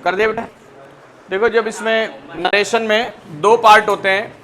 कर दिया बेटा। देखो जब इसमें नरेशन में दो पार्ट होते हैं,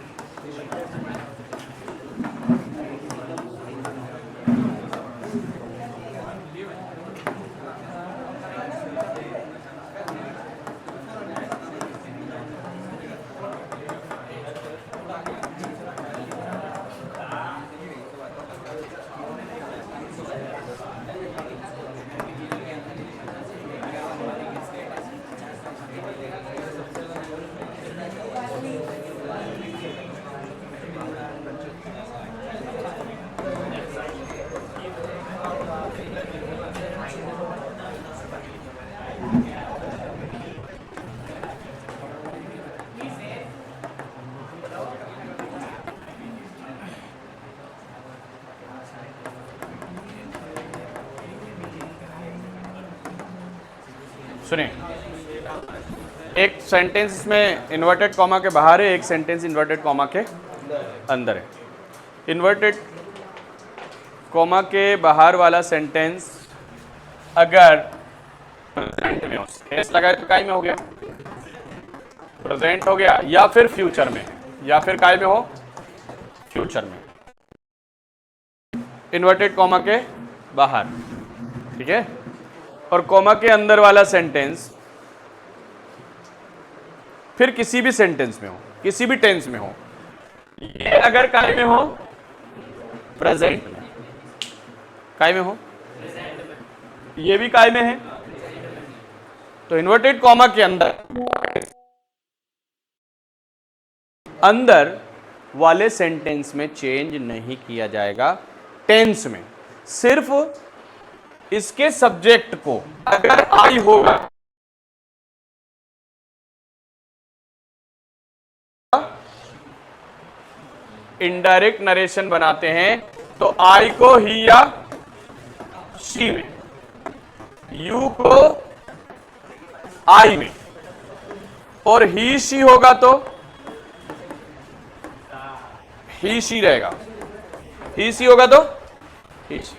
सुनिए, एक सेंटेंस इसमें इन्वर्टेड कॉमा के बाहर है, एक सेंटेंस इन्वर्टेड कॉमा के अंदर है। इन्वर्टेड कॉमा के बाहर वाला सेंटेंस अगर प्रेजेंट में हो, एस लगाए तो काय में हो गया, प्रेजेंट हो गया, या फिर फ्यूचर में, या फिर काय में हो, फ्यूचर में, इन्वर्टेड कॉमा के बाहर, ठीक है। और कॉमा के अंदर वाला सेंटेंस फिर किसी भी सेंटेंस में हो, किसी भी टेंस में हो, ये अगर काय में हो, प्रेजेंट में, काय में हो, ये भी काय में है, तो इन्वर्टेड कॉमा के अंदर वाले सेंटेंस में चेंज नहीं किया जाएगा। टेंस में सिर्फ इसके सब्जेक्ट को अगर आई होगा, इनडायरेक्ट नरेशन बनाते हैं तो आई को ही या शी में, यू को आई में, और ही शी होगा तो ही शी रहेगा, ही सी होगा तो ही शी,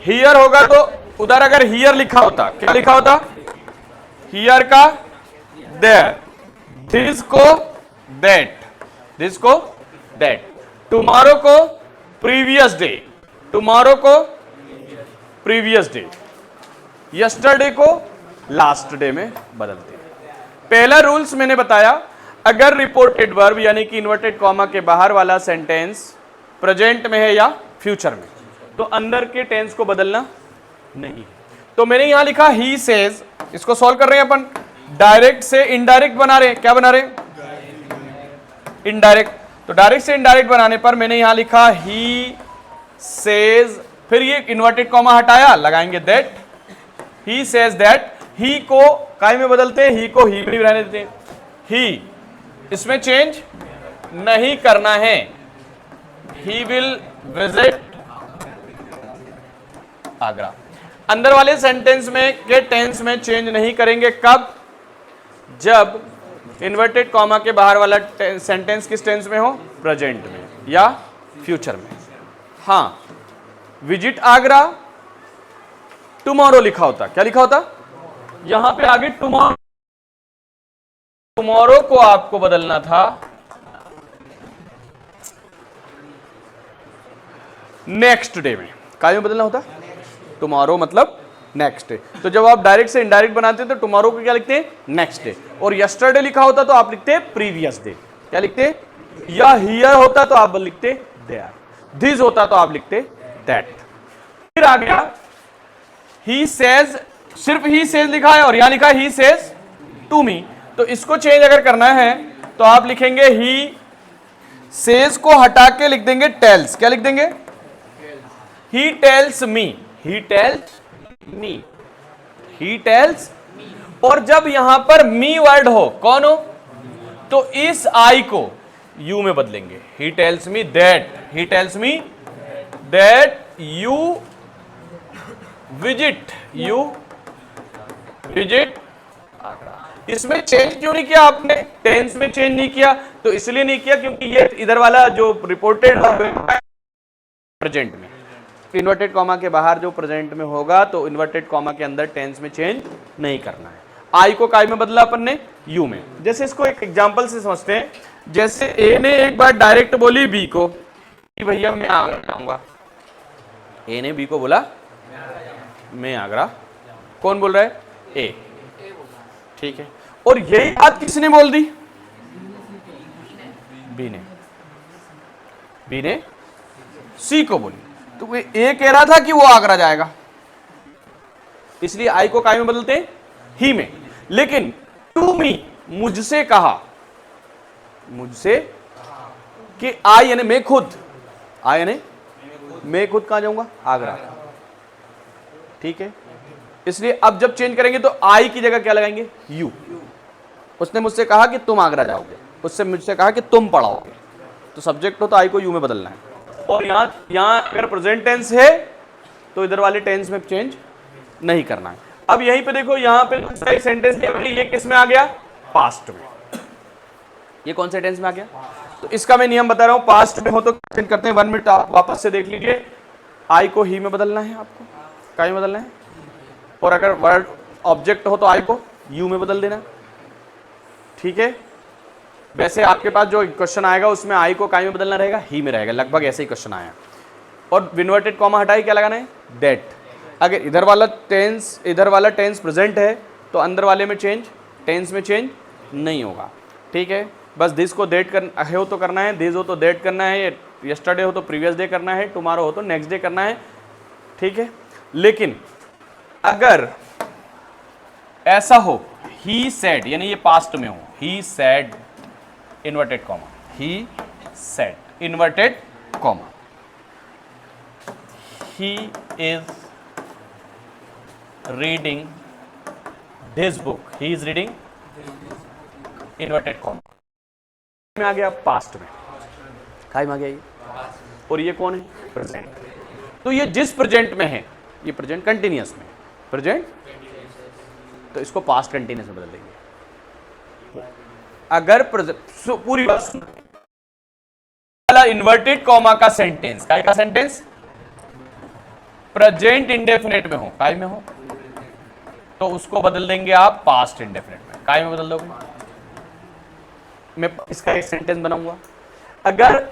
हियर होगा तो उधर अगर हियर लिखा होता, क्या लिखा होता, हियर का देयर, दिस को दैट, दिस को दैट, टुमारो को प्रीवियस डे, टुमारो को प्रीवियस डे, यस्टरडे को लास्ट डे में बदलते हैं। पहला रूल्स मैंने बताया, अगर रिपोर्टेड वर्ब यानी कि इन्वर्टेड कॉमा के बाहर वाला सेंटेंस प्रेजेंट में है या फ्यूचर में, तो अंदर के टेंस को बदलना नहीं। तो मैंने यहां लिखा ही सेज, इसको सॉल्व कर रहे हैं अपन, डायरेक्ट से इनडायरेक्ट बना रहे हैं, क्या बना रहे हैं, इनडायरेक्ट। तो डायरेक्ट से इनडायरेक्ट बनाने पर मैंने यहां लिखा ही सेज, फिर ये इन्वर्टेड कॉमा हटाया, लगाएंगे दैट, ही सेज दैट, ही को काय में बदलते हैं, ही को ही में रहने देते हैं, ही, इसमें चेंज नहीं करना है, ही विल विजिट आगरा। अंदर वाले सेंटेंस में के टेंस में चेंज नहीं करेंगे, कब, जब इन्वर्टेड कॉमा के बाहर वाला सेंटेंस किस टेंस में हो, प्रेजेंट में या फ्यूचर में। हां, विजिट आगरा टुमारो लिखा होता, क्या लिखा होता, यहां पे आगे टुमारो, टुमारो को आपको बदलना था नेक्स्ट डे में, काय में बदलना होता, टुमारो मतलब नेक्स्ट डे। तो जब आप डायरेक्ट से इनडायरेक्ट बनाते हैं तो टुमारो को क्या लिखते हैं, नेक्स्ट डे, और यस्टरडे लिखा होता तो आप लिखते प्रीवियस डे, क्या लिखते, या हियर होता तो आप लिखते देयर, दिस होता तो आप लिखते दैट। फिर आ गया ही सेज, सिर्फ ही सेज लिखा है और यहां लिखा ही सेज टू मी, तो इसको चेंज अगर करना है तो आप लिखेंगे ही सेज को हटा के लिख देंगे टेल्स, क्या लिख देंगे, he tells me, he tells me, he tells, और जब यहां पर मी वर्ड हो, कौन हो, तो इस आई को यू में बदलेंगे, he tells me that, he tells me that you visit, you visit. इसमें चेंज क्यों नहीं किया आपने, टेंस में चेंज नहीं किया, तो इसलिए नहीं किया क्योंकि ये इधर वाला जो रिपोर्टेड प्रेजेंट में, इन्वर्टेड कॉमा के बाहर जो प्रेजेंट में होगा तो इन्वर्टेड कॉमा के अंदर टेंस में चेंज नहीं करना है। आई को काय में बदला अपन ने, यू में। जैसे इसको एक एग्जांपल से समझते हैं, जैसे ए ने एक बार डायरेक्ट बोली बी को कि भैया मैं आगरा जाऊंगा, ए ने बी को बोला मैं आगरा, कौन बोल रहा है, ए, ठीक है। और यही बात किसने बोल दी, बी ने सी को बोली, तो वे ए कह रहा था कि वो आगरा जाएगा, इसलिए आई को काय में बदलते हैं, ही में। लेकिन टू मी, मुझसे कहा, मुझसे कि आई यानी मैं खुद, आई यानी मैं खुद कहां जाऊंगा, आगरा, ठीक है। इसलिए अब जब चेंज करेंगे तो आई की जगह क्या लगाएंगे, यू। उसने मुझसे कहा कि तुम आगरा जाओगे, उससे मुझसे कहा कि तुम पढ़ाओगे, तो सब्जेक्ट हो तो आई को यू में बदलना है। और यहां अगर प्रेजेंट टेंस है तो इधर वाले टेंस में चेंज नहीं करना है। अब यहीं पे देखो, यहां पे दूसरा एक सेंटेंस है, ये किस में आ गया, पास्ट में। ये कौन से टेंस में आ गया, तो इसका मैं नियम बता रहा हूं, पास्ट में हो तो चेंज करते हैं। 1 मिनट आप वापस से देख लीजिए, आई को ही में बदलना है, आपको काय में बदलना है, और अगर वर्ड ऑब्जेक्ट हो तो आई को यू में बदल देना, ठीक है। वैसे आपके पास जो क्वेश्चन आएगा उसमें आई को काय में बदलना रहेगा, ही में रहेगा, लगभग ऐसे ही क्वेश्चन आया। और इन्वर्टेड कॉमा हटाई क्या लगाना है, दैट। अगर इधर वाला टेंस प्रेजेंट है तो अंदर वाले में टेंस में चेंज नहीं होगा, ठीक है। बस दिस को दैट हो तो करना है, दिस हो तो दैट करना है, यस्टरडे हो तो प्रीवियस डे करना है, टुमारो हो तो नेक्स्ट डे करना है, ठीक है। लेकिन अगर ऐसा हो, ही सेड यानी ये पास्ट में हो, he said inverted comma, he said inverted comma, he is reading this book, he is reading inverted comma में आ गया, पास्ट में काय में आ गया ये, और ये कौन है, प्रेजेंट। तो ये जिस प्रेजेंट में है, ये प्रेजेंट कंटिन्यूअस में, प्रेजेंट, तो इसको पास्ट कंटिन्यूअस में बदल देंगे। अगर पूरी बात सुनो, इन्वर्टेड कॉमा का सेंटेंस, काय का सेंटेंस, प्रेजेंट इंडेफिनेट में हो, काय में हो, तो उसको बदल देंगे आप पास्ट इंडेफिनेट में, काय में बदल दोगे। मैं इसका एक सेंटेंस बनाऊंगा, अगर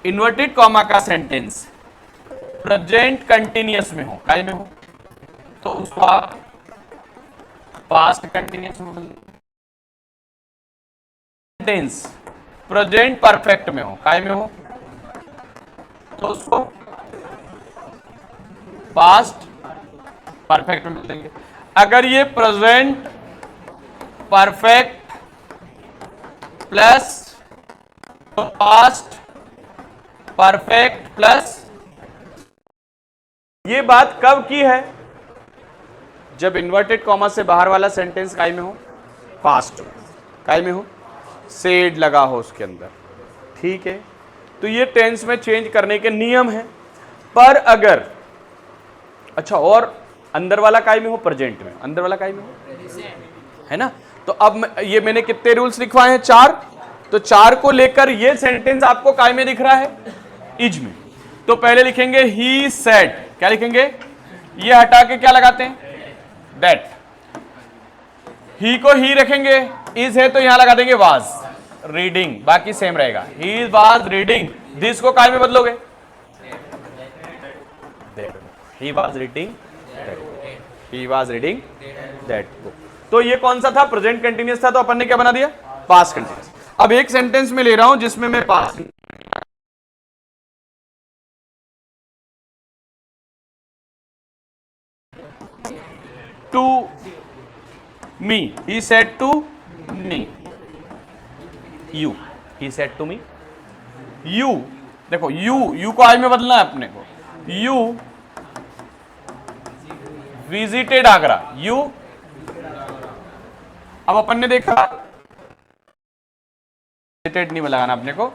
इन्वर्टेड कॉमा का सेंटेंस प्रेजेंट कंटिन्यूअस में हो, काय में हो, तो उसको आप पास्ट कंटिन्यूअस में बदल देंगे। सेंटेंस प्रेजेंट परफेक्ट में हो, काय में हो, तो उसको पास्ट परफेक्ट में बदलेंगे। अगर ये प्रेजेंट परफेक्ट प्लस तो पास्ट परफेक्ट प्लस, ये बात कब की है, जब इन्वर्टेड कॉमा से बाहर वाला सेंटेंस काय में हो, पास्ट में, काय में हो, सेड लगा हो उसके अंदर, ठीक है। तो ये टेंस में चेंज करने के नियम है। पर अगर अच्छा, और अंदर वाला काय में हो, प्रेजेंट में, अंदर वाला काय में हो, है ना। तो अब ये मैंने कितने रूल्स लिखवाए हैं, 4। तो 4 को लेकर ये सेंटेंस आपको काय में दिख रहा है, इज में। तो पहले लिखेंगे ही सेड, क्या लिखेंगे, ये हटा के क्या लगाते हैं, दैट। ही को ही रखेंगे, इज है तो यहां लगा देंगे वाज रीडिंग, बाकी सेम रहेगा, ही वाज रीडिंग। दिस को काय में बदलोगे, he was reading, he was reading that book. तो ये कौन सा था, प्रेजेंट कंटिन्यूअस था, तो अपन ने क्या बना दिया, पास्ट कंटिन्यूअस। अब एक सेंटेंस में ले रहा हूं जिसमें मैं past, to me, he said to me, you, he said to me, you, देखो यू को आई में बदलना है अपने को, यू विजिटेड आगरा, यू। अब अपन ने देखा विजिटेड नहीं लगाना, अपने को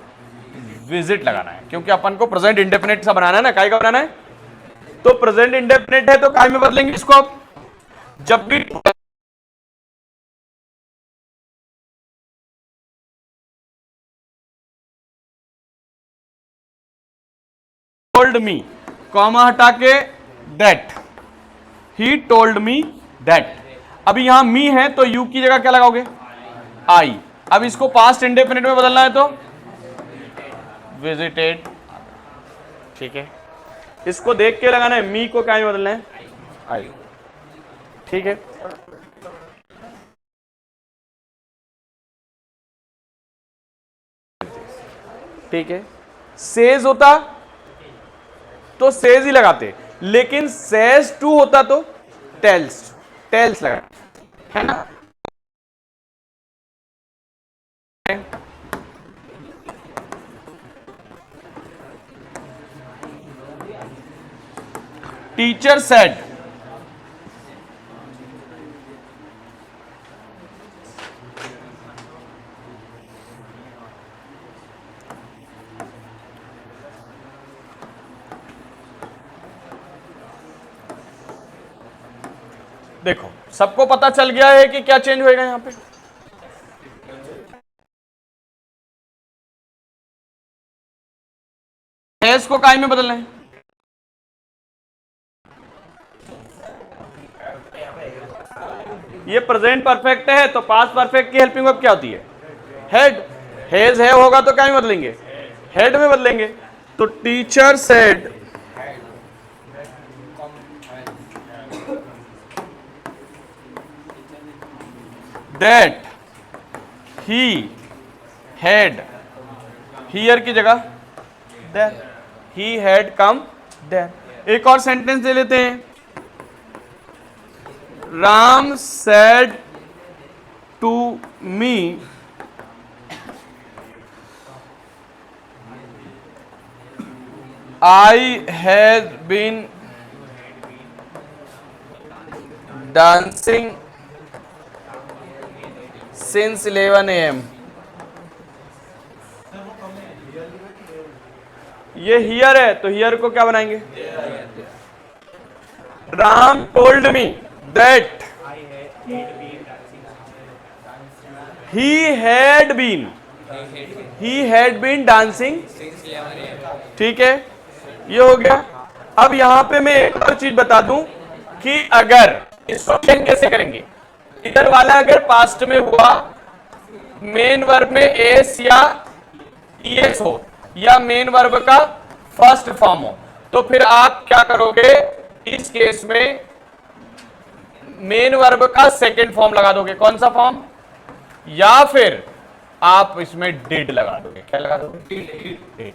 विजिट लगाना है, क्योंकि अपन को प्रेजेंट इंडेफिनिट सा बनाना है ना, काय का बनाना है, तो प्रेजेंट इंडेफिनिट है तो काय में बदलेंगे इसको। अब जब भी टोल्ड मी, कॉमा हटा के that, he told me that. अभी यहां मी है तो यू की जगह क्या लगाओगे, आई। अब इसको पास्ट इंडेफिनिट में बदलना है तो विजिटेड, ठीक है। इसको देख के लगाना है, मी को क्या में बदलना है, आई, ठीक है। ठीक है, सेज होता तो सेज ही लगाते, लेकिन सेज टू होता तो टेल्स, टेल्स लगा, है ना। टीचर सेड, देखो सबको पता चल गया है कि क्या चेंज होएगा यहां पे। एस को काय में बदलना है, ये प्रेजेंट परफेक्ट है तो पास्ट परफेक्ट की हेल्पिंग वर्ब क्या होती है, हेड। हेज है होगा तो क्या में बदलेंगे, हेड में बदलेंगे। तो teacher said that he had, here की जगह there, he had come there. एक और सेंटेंस ले लेते हैं, Ram said to me I has been dancing since 11 AM। ये हियर है तो हियर को क्या बनाएंगे, Ram told me that he had been dancing, ठीक है, ये हो गया। अब यहां पे मैं एक और चीज बता दूं कि अगर इसको चेंज कैसे करेंगे, इधर वाला अगर पास्ट में हुआ, मेन वर्ब में एस या ईएस हो या मेन वर्ब का फर्स्ट फॉर्म हो, तो फिर आप क्या करोगे, इस केस में मेन वर्ब का सेकंड फॉर्म लगा दोगे। कौन सा फॉर्म, या फिर आप इसमें डिड लगा दोगे। क्या लगा दोगे, डिड।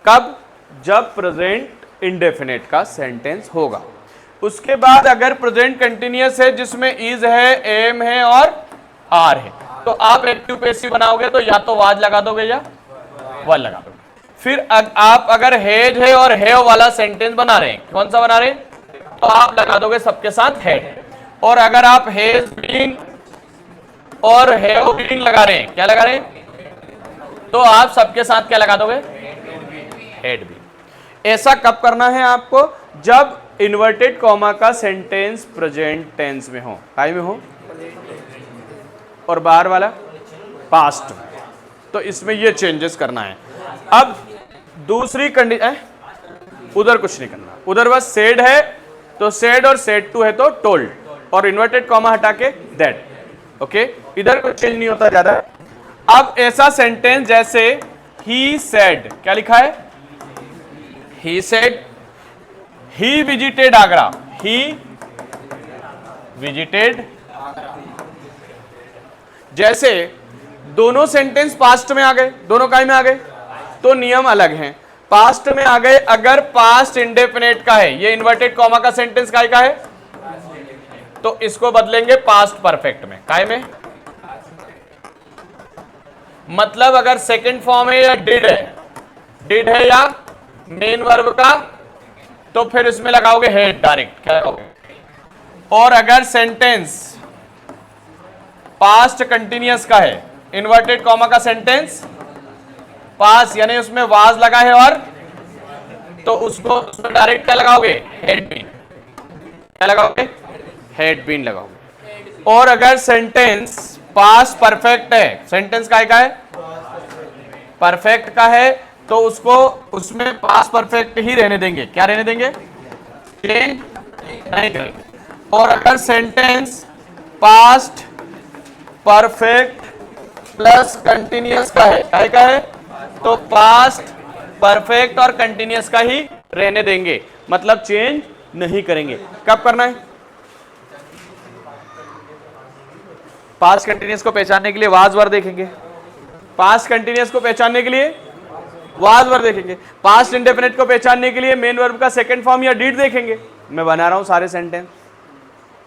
कब, जब प्रेजेंट इंडेफिनिट का सेंटेंस होगा। उसके बाद अगर प्रेजेंट कंटिन्यूअस है जिसमें इज है, एम है और आर है, तो आप एक्टिव पैसिव बनाओगे तो या तो वाज लगा दोगे या वर लगा दोगे। फिर आप अगर हैज है और हैव वाला सेंटेंस बना रहे हैं, कौन सा बना रहे हैं, तो आप लगा दोगे सबके साथ हैड। और अगर आप हैज बीन और हैव बीन लगा रहे हैं, क्या लगा रहे हैं, तो आप सबके साथ क्या लगा दोगे, हैड बीन। ऐसा कब करना है आपको, जब इन्वर्टेड कॉमा का सेंटेंस प्रेजेंट टेंस में हो, काय में हो, और बाहर वाला पास्ट में, तो इसमें ये चेंजेस करना है। अब दूसरी कंडीशन, उधर कुछ नहीं करना, उधर बस सेड है तो सेड और सेड टू है तो टोल्ड, और इन्वर्टेड कॉमा हटा के दैट, ओके। इधर कुछ चेंज नहीं होता ज्यादा। अब ऐसा सेंटेंस जैसे ही सेड, क्या लिखा है, he said he visited Agra, he visited. जैसे दोनों सेंटेंस पास्ट में आ गए, दोनों काय में आ गए, तो नियम अलग हैं। पास्ट में आ गए अगर पास्ट इंडेफिनिट का है, ये इन्वर्टेड कॉमा का सेंटेंस काय का है, तो इसको बदलेंगे पास्ट परफेक्ट में, काय में, मतलब अगर सेकंड फॉर्म है या डिड है या मेन वर्ब का, तो फिर इसमें लगाओगे हेड डायरेक्ट, क्या लगाओगे। और अगर सेंटेंस पास्ट कंटिन्यूअस का है, इन्वर्टेड कॉमा का सेंटेंस पास यानी उसमें वाज लगा है, और तो उसको उसमें डायरेक्ट क्या लगाओगे, हेड बीन, क्या लगाओगे, हेड बीन लगाओगे। और अगर सेंटेंस पास्ट परफेक्ट है, सेंटेंस काय का है, परफेक्ट का है, तो उसको उसमें पास्ट परफेक्ट ही रहने देंगे, क्या रहने देंगे, चेंज नहीं करेंगे। और अगर sentence past perfect plus continuous का है, काय का है, तो पास्ट परफेक्ट और कंटिन्यूअस का ही रहने देंगे, मतलब चेंज नहीं करेंगे। कब करना है? पास्ट कंटिन्यूअस को पहचानने के लिए वाज वर देखेंगे, पास्ट कंटिन्यूअस को पहचानने के लिए वाज वर देखेंगे, पास्ट इंडेफिनिट को पहचानने के लिए मेन वर्ब का सेकंड फॉर्म या डीड देखेंगे। मैं बना रहा हूं सारे सेंटेंस,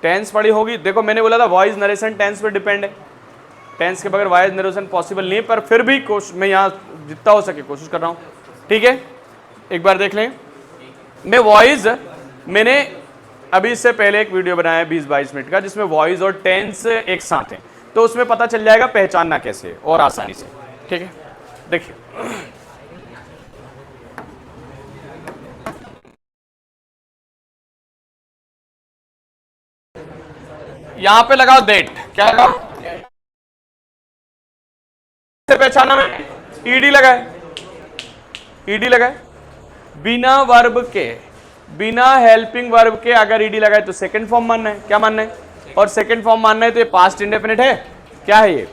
टेंस पढ़ी होगी। देखो मैंने बोला था वॉइस नरेशन टेंस पे डिपेंड है, टेंस के बगैर वॉइस नरेशन पॉसिबल नहीं है, पर फिर भी मैं यहां जितना हो सके कोशिश कर रहा हूं। ठीक है, एक बार देख लें। मैं वॉइस, मैंने अभी इससे पहले एक वीडियो बनाया है 20-22 मिनट का, जिसमें वॉइस और टेंस एक साथ है, तो उसमें पता चल जाएगा पहचानना कैसे और आसानी से। ठीक है, देखिए यहां पे लगाओ डेट, क्या लगाओ, से पहचाना मैं, ईडी लगाए, ईडी लगाए, बिना वर्ब के, बिना हेल्पिंग वर्ब के अगर ईडी लगाए तो सेकंड फॉर्म मानना है। क्या मानना है? और सेकंड फॉर्म मानना है तो ये पास्ट इंडेफिनिट है। क्या है ये?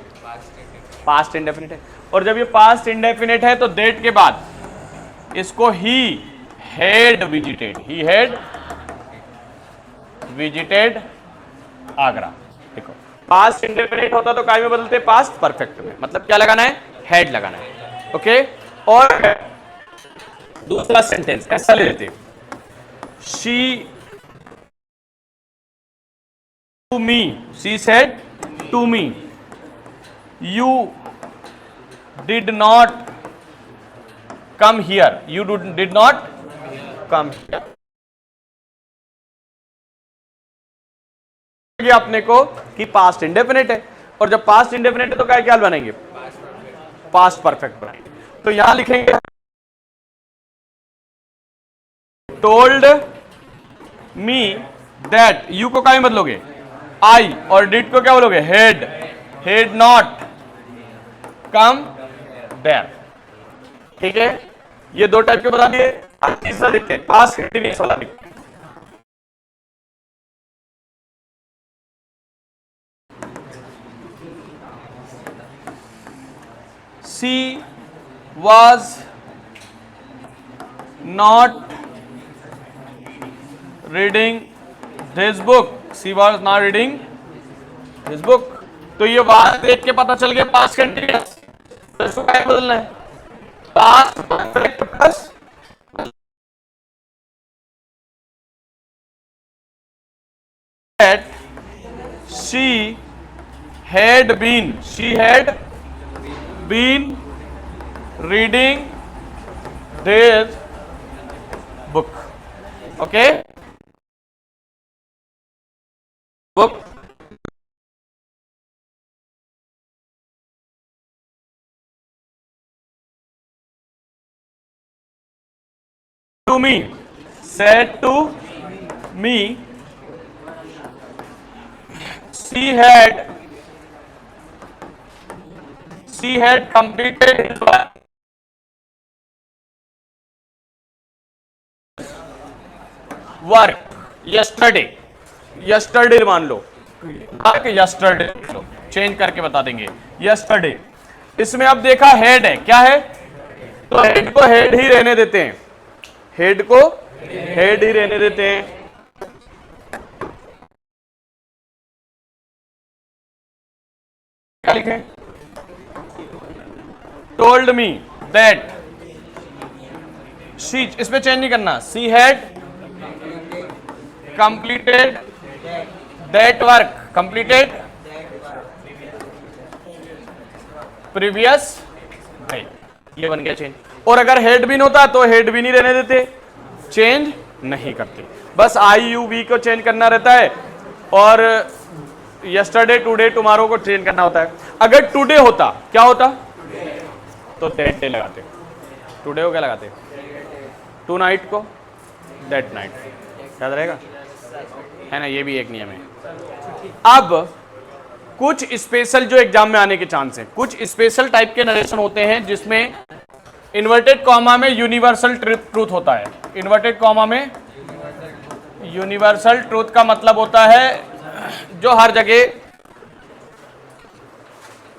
पास्ट इंडेफिनिट है। और जब ये पास्ट इंडेफिनिट है तो डेट के बाद इसको he had visited, he had visited Agra. देखो पास्ट इंडेफिनिट होता तो काय में बदलते, पास्ट परफेक्ट में, मतलब क्या लगाना है, हैड लगाना है। ओके, और दूसरा सेंटेंस ऐसा ले लेते, she to me, she said to me, you did not come here, you did not come here. अपने को कि पास्ट इंडेफिनिट है, और जब पास्ट इंडेफिनिट है तो क्या बनाएंगे, पास्ट परफेक्ट बनाएंगे। तो यहां लिखेंगे टोल्ड मी दैट, यू को क्या बदलोगे, आई, और डिड को क्या बोलोगे, had, had not come there. ठीक है, ये दो टाइप के बता दिए। तीसरा देखते हैं, पास्ट कंटिन्यूअस वाला देखते हैं। She was not reading this book. She was not reading this book. तो ये बात देख के पता चल गया पास्ट कंटिन्यूअस, तो इसको क्या बदलना है, past perfect plus that she had been reading this book. Okay, book. To me, said to me, she had completed his work yesterday, yesterday मान लो, yesterday चेंज करके बता देंगे yesterday। इसमें अब देखा हेड है, क्या है, तो हेड को हेड ही रहने देते हैं, हेड को हेड ही रहने देते हैं। क्या लिखें, टोल्ड मी दैट शी, इसमें चेंज नहीं करना, she had completed that work, completed previous day, ये बन गया चेंज। और अगर हेड बीन होता तो हेड भी नहीं रहने देते, चेंज नहीं करते, बस आई यू वी को चेंज करना रहता है, और यस्टरडे टुडे टुमारो को चेंज करना होता है। अगर टुडे होता क्या होता, तो दैट डे लगाते, टुडे को क्या लगाते, टू नाइट को दैट नाइट, याद रहेगा, है ना, ये भी एक नियम है। अब कुछ स्पेशल जो एग्जाम में आने के चांस हैं, कुछ स्पेशल टाइप के नरेशन होते हैं जिसमें इन्वर्टेड कॉमा में यूनिवर्सल ट्रूथ होता है, इन्वर्टेड कॉमा में यूनिवर्सल ट्रूथ का मतलब होता है जो हर जगह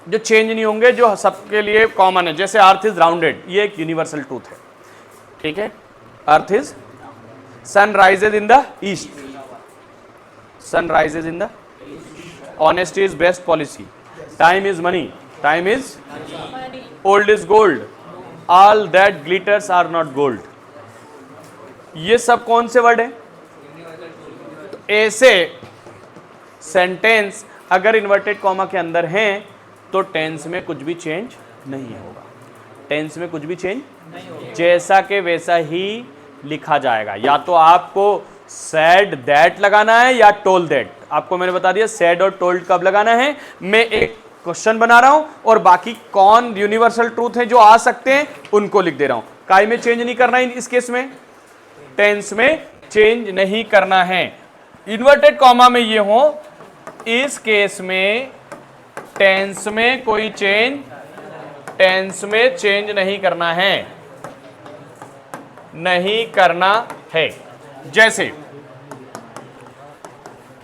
जो चेंज नहीं होंगे, जो सबके लिए कॉमन है। जैसे अर्थ इज राउंडेड, ये एक यूनिवर्सल ट्रूथ है, ठीक है। Earth is, sun rises in the east, sun rises in the, honesty is best policy, time is money, time is old is gold, all that glitters are not gold. ये सब कौन से word है? तो ऐसे सेंटेंस अगर inverted comma के अंदर हैं तो टेंस में कुछ भी चेंज नहीं होगा, टेंस में कुछ भी चेंज नहीं होगा, जैसा के वैसा ही लिखा जाएगा। या तो आपको सेड दैट लगाना है या टोल्ड दैट। आपको मैंने बता दिया सेड और टोल्ड कब लगाना है। मैं एक क्वेश्चन बना रहा हूं और बाकी कौन यूनिवर्सल ट्रूथ है जो आ सकते हैं उनको लिख दे रहा हूं। काय में चेंज नहीं करना है, इस केस में टेंस में चेंज नहीं करना है। इन्वर्टेड कॉमा में ये हो, इस केस में टेंस में कोई चेंज, टेंस में चेंज नहीं करना है, नहीं करना है। जैसे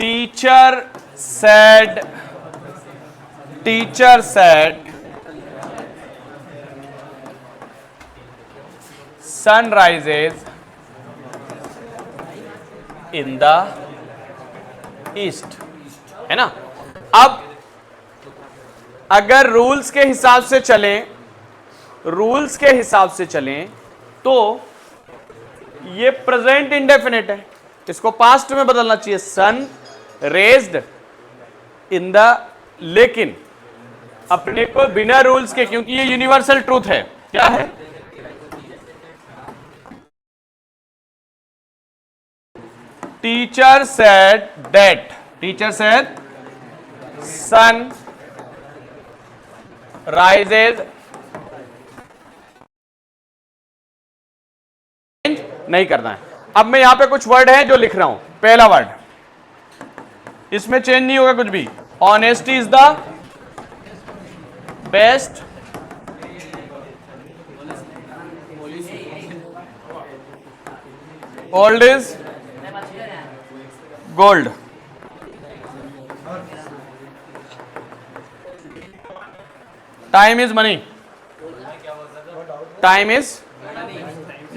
teacher said, teacher said sun rises in the east, है ना। अब अगर रूल्स के हिसाब से चलें, रूल्स के हिसाब से चलें तो ये प्रेजेंट इंडेफिनिट है, इसको पास्ट में बदलना चाहिए, सन रेज्ड इन द। लेकिन अपने को बिना रूल्स के, क्योंकि ये यूनिवर्सल ट्रूथ है, क्या है? Teacher said that, teacher said sun rises, नहीं करना है। अब मैं यहां पे कुछ वर्ड है जो लिख रहा हूं। पहला वर्ड, इसमें चेंज नहीं होगा कुछ भी। Honesty is the best old is gold. Time is money, time is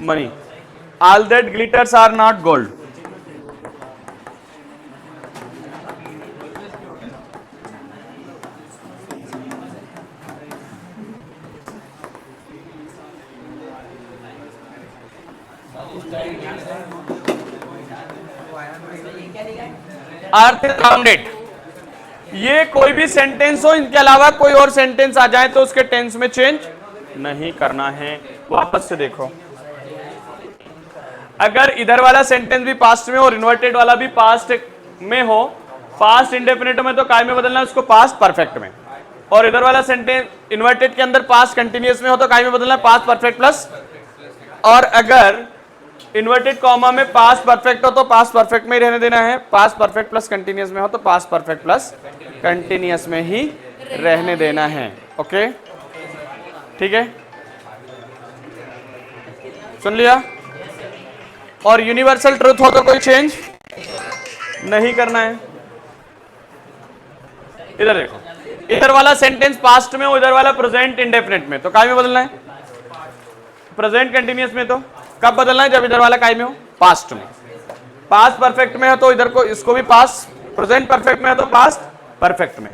money, all that glitters are not gold. Earth rounded, ये कोई भी सेंटेंस हो, इनके अलावा कोई और सेंटेंस आ जाए तो उसके टेंस में चेंज नहीं करना है। वापस से देखो, अगर इधर वाला सेंटेंस भी पास्ट में और इन्वर्टेड वाला भी पास्ट में हो, पास्ट इंडेफिनिट में तो काय में बदलना है उसको पास्ट परफेक्ट में, और इधर वाला सेंटेंस इन्वर्टेड के अंदर पास्ट कंटिन्यूअस में हो तो काय में बदलना है पास्ट परफेक्ट प्लस। और अगर इन्वर्टेड कॉमा में पास्ट परफेक्ट हो तो पास्ट परफेक्ट में ही रहने देना है, पास्ट परफेक्ट प्लस कंटिन्यूअस में हो तो पास्ट परफेक्ट प्लस कंटिन्यूअस में ही रहने देना है। ओके, ठीक है, सुन लिया। और यूनिवर्सल ट्रूथ हो तो कोई चेंज नहीं करना है। इधर देखो, इधर वाला सेंटेंस पास्ट में हो, इधर वाला प्रेजेंट इंडेफिनिट में, तो काय में बदलना है? प्रेजेंट कंटिन्यूअस में। तो कब बदलना है? जब इधर वाला काय में हो, पास्ट में। पास्ट परफेक्ट में है तो इधर को, इसको भी पास्ट, प्रेजेंट परफेक्ट में है तो पास्ट परफेक्ट में,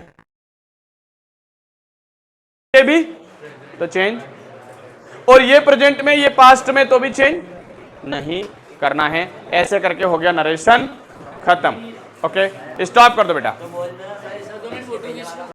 ये भी तो चेंज। और ये प्रेजेंट में, ये पास्ट में, तो भी चेंज नहीं करना है। ऐसे करके हो गया नरेशन खत्म। ओके, स्टॉप कर दो बेटा।